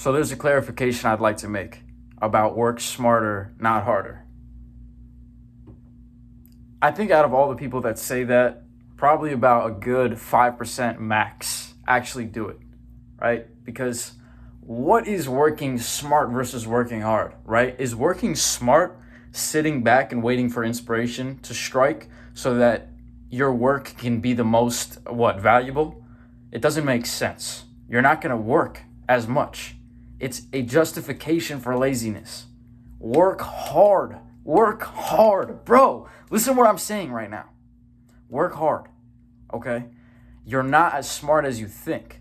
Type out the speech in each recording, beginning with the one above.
So there's a clarification I'd like to make about work smarter, not harder. I think out of all the people that say that, probably about a good 5% max actually do it, right? Because what is working smart versus working hard, right? Is working smart sitting back and waiting for inspiration to strike so that your work can be the most, valuable? It doesn't make sense. You're not going to work as much. It's a justification for laziness. Work hard. Work hard. Bro, listen to what I'm saying right now. Work hard, okay? You're not as smart as you think,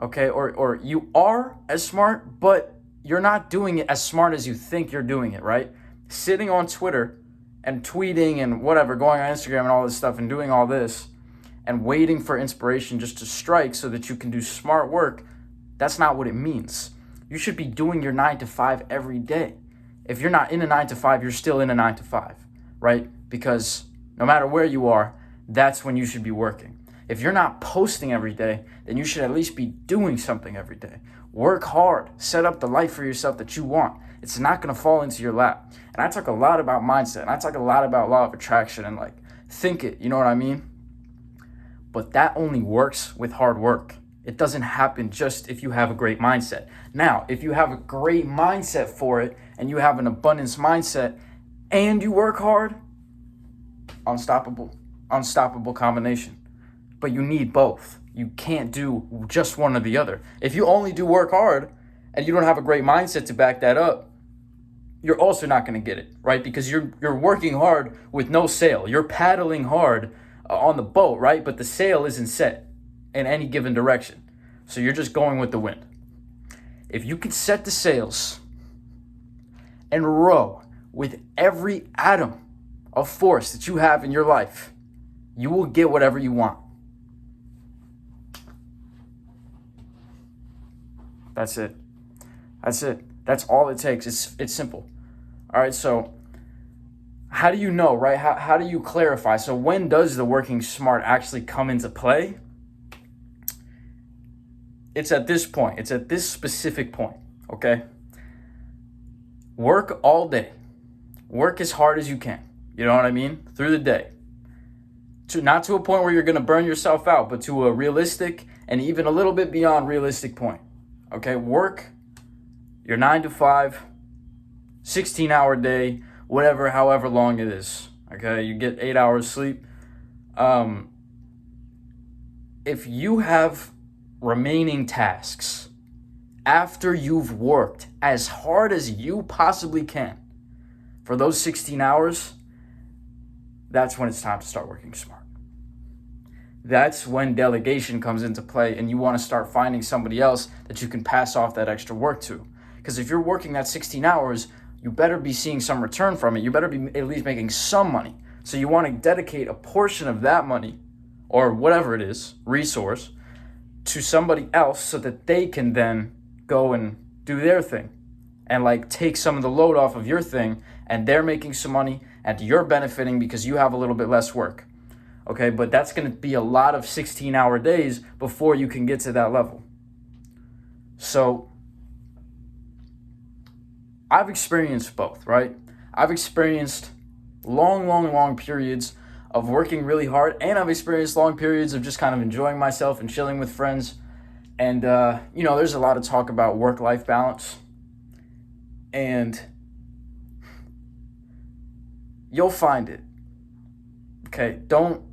okay? Or you are as smart, but you're not doing it as smart as you think you're doing it, right? Sitting on Twitter and tweeting and whatever, going on Instagram and all this stuff and doing all this and waiting for inspiration just to strike so that you can do smart work, that's not what it means. You should be doing your 9 to 5 every day. If you're not in a 9 to 5, you're still in a 9 to 5, right? Because no matter where you are, that's when you should be working. If you're not posting every day, then you should at least be doing something every day. Work hard. Set up the life for yourself that you want. It's not going to fall into your lap. And I talk a lot about mindset, and I talk a lot about law of attraction and think it, you know what I mean? But that only works with hard work. It doesn't happen just if you have a great mindset. Now, if you have a great mindset for it and you have an abundance mindset and you work hard, unstoppable combination. But you need both. You can't do just one or the other. If you only do work hard and you don't have a great mindset to back that up, you're also not going to get it, right? Because you're working hard with no sail. You're paddling hard on the boat, right? But the sail isn't set in any given direction. So you're just going with the wind. If you can set the sails and row with every atom of force that you have in your life, you will get whatever you want. That's it. That's all it takes. It's simple. All right, so how do you know, right? How do you clarify? So when does the working smart actually come into play? It's at this point. It's at this specific point, okay? Work all day. Work as hard as you can. You know what I mean? Through the day. Not to a point where you're going to burn yourself out, but to a realistic and even a little bit beyond realistic point. Okay, work your 9 to 5, 16-hour day, whatever, however long it is. Okay, you get 8 hours sleep. If you have remaining tasks after you've worked as hard as you possibly can for those 16 hours, that's when it's time to start working smart. That's when delegation comes into play and you want to start finding somebody else that you can pass off that extra work to. Because if you're working that 16 hours, you better be seeing some return from it. You better be at least making some money. So you want to dedicate a portion of that money or whatever it is, resource, to somebody else so that they can then go and do their thing and take some of the load off of your thing, and they're making some money and you're benefiting because you have a little bit less work. Okay, but that's going to be a lot of 16-hour days before you can get to that level. So I've experienced both, right? I've experienced long periods of working really hard, and I've experienced long periods of just kind of enjoying myself and chilling with friends. And, there's a lot of talk about work-life balance. And you'll find it. Okay, don't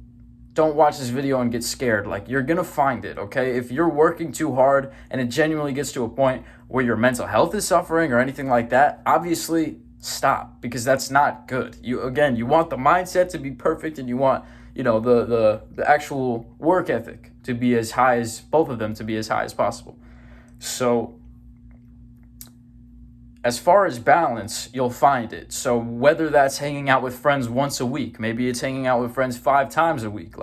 watch this video and get scared. You're gonna find it, okay? If you're working too hard and it genuinely gets to a point where your mental health is suffering or anything like that, obviously stop, because that's not good. You want the mindset to be perfect, and you want, the actual work ethic to be as high as, both of them to be as high as possible. So as far as balance, you'll find it. So whether that's hanging out with friends once a week, maybe it's hanging out with friends 5 times a week,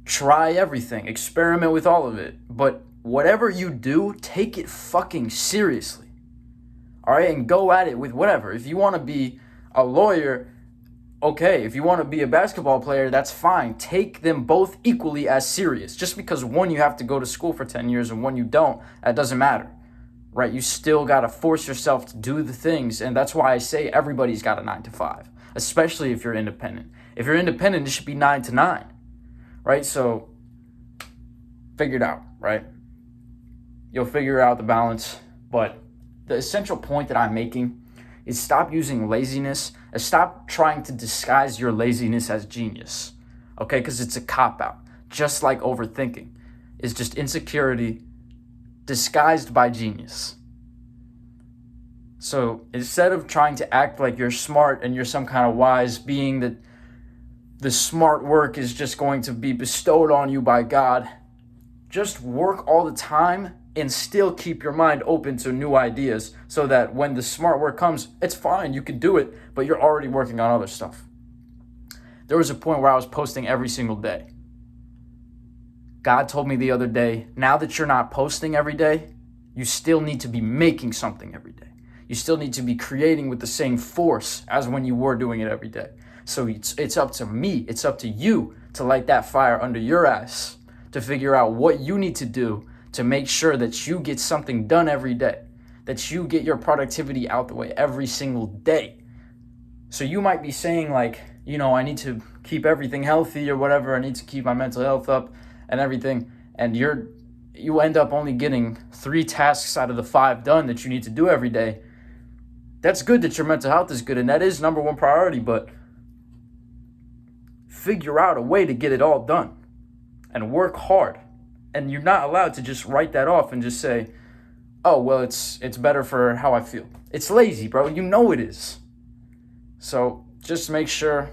try everything, experiment with all of it. But whatever you do, take it fucking seriously. All right, and go at it with whatever. If you want to be a lawyer, okay. If you want to be a basketball player, that's fine. Take them both equally as serious. Just because one you have to go to school for 10 years and one you don't, that doesn't matter. right? You still got to force yourself to do the things. And that's why I say everybody's got a 9 to 5, especially if you're independent. If you're independent, it should be 9 to 9, right? So figure it out, right? You'll figure out the balance. But the essential point that I'm making is stop using laziness and stop trying to disguise your laziness as genius, okay? Because it's a cop-out, just like overthinking. It's just insecurity disguised by genius. So instead of trying to act like you're smart and you're some kind of wise being that the smart work is just going to be bestowed on you by God, just work all the time and still keep your mind open to new ideas so that when the smart work comes, it's fine, you can do it, but you're already working on other stuff. There was a point where I was posting every single day. God told me the other day, now that you're not posting every day, you still need to be making something every day. You still need to be creating with the same force as when you were doing it every day. So it's up to me, it's up to you to light that fire under your ass, to figure out what you need to do to make sure that you get something done every day, that you get your productivity out the way every single day. So you might be saying like, I need to keep everything healthy or whatever, I need to keep my mental health up and everything, and you end up only getting 3 tasks out of the 5 done that you need to do every day. That's good that your mental health is good, and that is number 1 priority, but figure out a way to get it all done and work hard. And you're not allowed to just write that off and just say, oh, well, it's better for how I feel. It's lazy, bro. You know it is. So just make sure,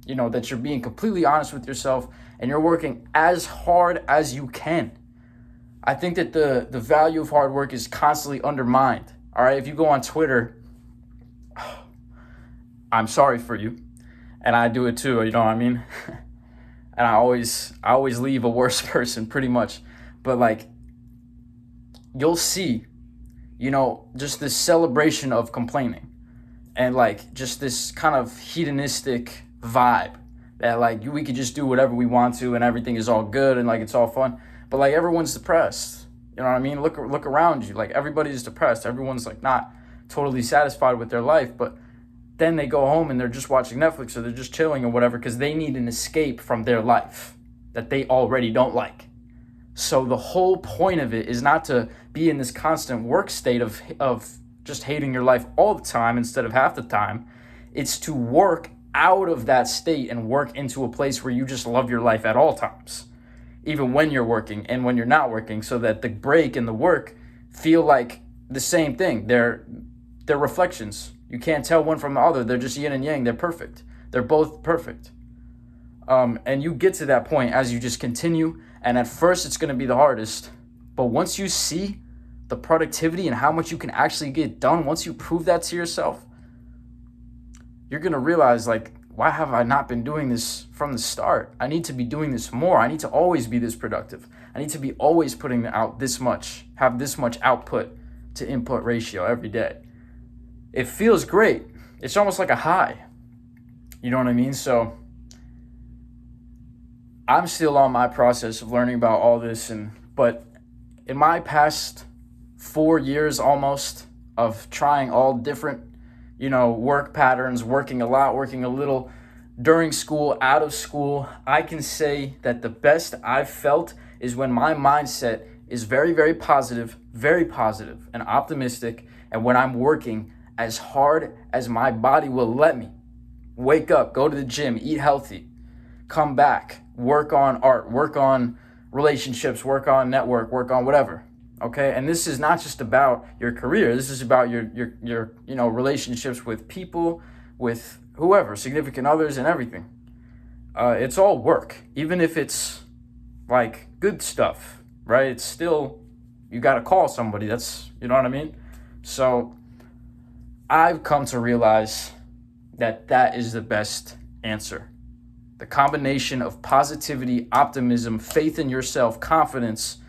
that you're being completely honest with yourself and you're working as hard as you can. I think that the value of hard work is constantly undermined. All right, if you go on Twitter, I'm sorry for you. And I do it too, you know what I mean? And I always leave a worse person pretty much. But like, you'll see, just this celebration of complaining and like just this kind of hedonistic vibe that like we could just do whatever we want to and everything is all good and like it's all fun. But like everyone's depressed. You know what I mean? Look around you. Like everybody's depressed. Everyone's like not totally satisfied with their life, but then they go home and they're just watching Netflix or they're just chilling or whatever because they need an escape from their life that they already don't like. So the whole point of it is not to be in this constant work state of just hating your life all the time instead of half the time. It's to work out of that state and work into a place where you just love your life at all times, even when you're working and when you're not working, so that the break and the work feel like the same thing. They're reflections. You can't tell one from the other. They're just yin and yang. They're perfect. They're both perfect. And you get to that point as you just continue. And at first, it's going to be the hardest. But once you see the productivity and how much you can actually get done, once you prove that to yourself, you're going to realize, like, why have I not been doing this from the start? I need to be doing this more. I need to always be this productive. I need to be always putting out this much, have this much output to input ratio every day. It feels great. It's almost like a high. You know what I mean? So I'm still on my process of learning about all this, but in my past 4 years almost of trying all different, work patterns, working a lot, working a little, during school, out of school, I can say that the best I've felt is when my mindset is very, very positive and optimistic, and when I'm working as hard as my body will let me. Wake up, go to the gym, eat healthy, come back, work on art, work on relationships, work on network, work on whatever. Okay? And this is not just about your career. This is about your relationships with people, with whoever, significant others and everything. It's all work. Even if it's like good stuff, right? It's still, you got to call somebody. That's, you know what I mean? So I've come to realize that is the best answer. The combination of positivity, optimism, faith in yourself, confidence,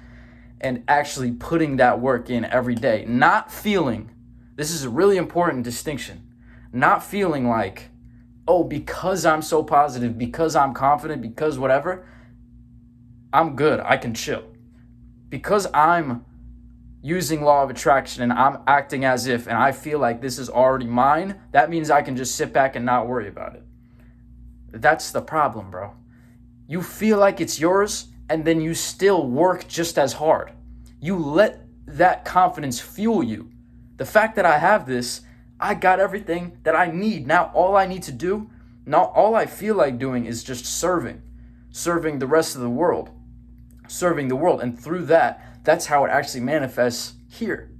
and actually putting that work in every day. Not feeling, this is a really important distinction, not feeling like, oh, because I'm so positive, because I'm confident, because whatever, I'm good, I can chill. Because I'm, using law of attraction and I'm acting as if, and I feel like this is already mine, that means I can just sit back and not worry about it. That's the problem, bro. You feel like it's yours, and then you still work just as hard. You let that confidence fuel you. The fact that I have this, I got everything that I need. Now all I need to do, now all I feel like doing is just serving the rest of the world, serving the world. And through that, that's how it actually manifests here.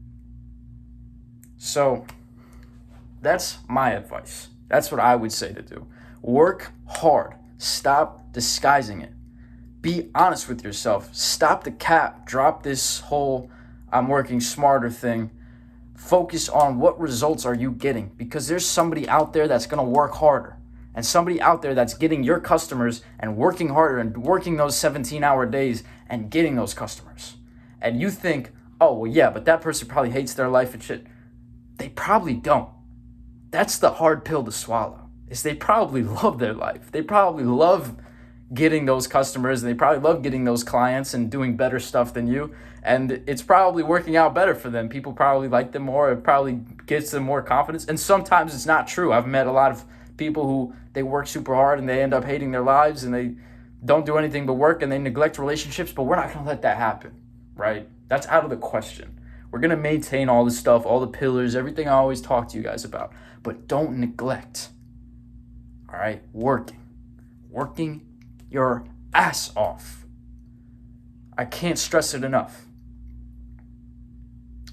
So that's my advice. That's what I would say to do. Work hard. Stop disguising it. Be honest with yourself. Stop the cap. Drop this whole I'm working smarter thing. Focus on what results are you getting, because there's somebody out there that's going to work harder, and somebody out there that's getting your customers and working harder and working those 17-hour days and getting those customers. And you think, oh, well, yeah, but that person probably hates their life and shit. They probably don't. That's the hard pill to swallow, is they probably love their life. They probably love getting those customers, and they probably love getting those clients and doing better stuff than you. And it's probably working out better for them. People probably like them more. It probably gives them more confidence. And sometimes it's not true. I've met a lot of people who they work super hard and they end up hating their lives and they don't do anything but work and they neglect relationships. But we're not going to let that happen, right? That's out of the question. We're going to maintain all this stuff, all the pillars, everything I always talk to you guys about. But don't neglect, all right? Working your ass off. I can't stress it enough.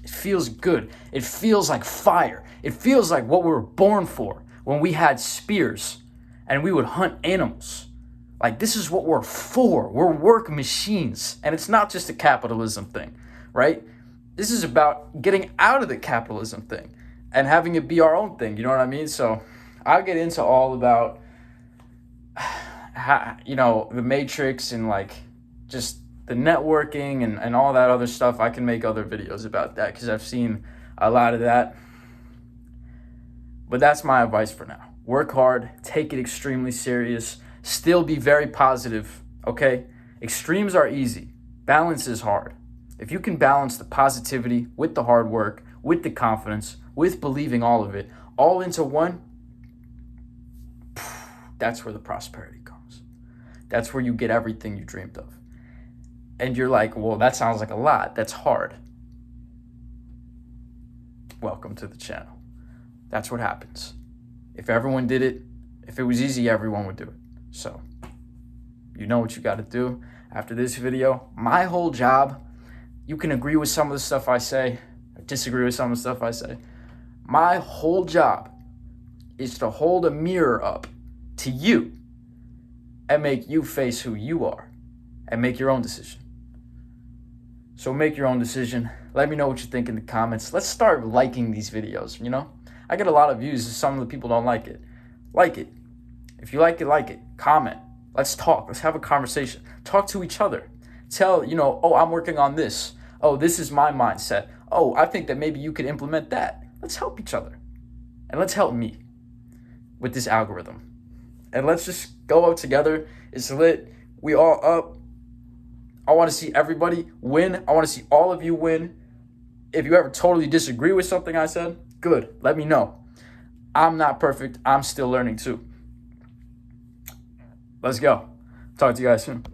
It feels good. It feels like fire. It feels like what we were born for when we had spears and we would hunt animals. Like, this is what we're for. We're work machines. And it's not just a capitalism thing, right? This is about getting out of the capitalism thing and having it be our own thing. You know what I mean? So I'll get into all about how, the matrix and like just the networking and all that other stuff. I can make other videos about that because I've seen a lot of that. But that's my advice for now. Work hard, take it extremely serious, still be very positive, okay? Extremes are easy. Balance is hard. If you can balance the positivity with the hard work, with the confidence, with believing all of it, all into one, that's where the prosperity comes. That's where you get everything you dreamed of. And you're like, well, that sounds like a lot. That's hard. Welcome to the channel. That's what happens. If everyone did it, if it was easy, everyone would do it. So, you know what you got to do after this video. My whole job, you can agree with some of the stuff I say, or disagree with some of the stuff I say. My whole job is to hold a mirror up to you and make you face who you are and make your own decision. So make your own decision. Let me know what you think in the comments. Let's start liking these videos, I get a lot of views. Some of the people don't like it. Like it. If you like it. Comment. Let's talk. Let's have a conversation. Talk to each other. Tell, oh, I'm working on this. Oh, this is my mindset. Oh, I think that maybe you could implement that. Let's help each other. And let's help me with this algorithm. And let's just go up together. It's lit. We all up. I want to see everybody win. I want to see all of you win. If you ever totally disagree with something I said, good. Let me know. I'm not perfect. I'm still learning too. Let's go. Talk to you guys soon.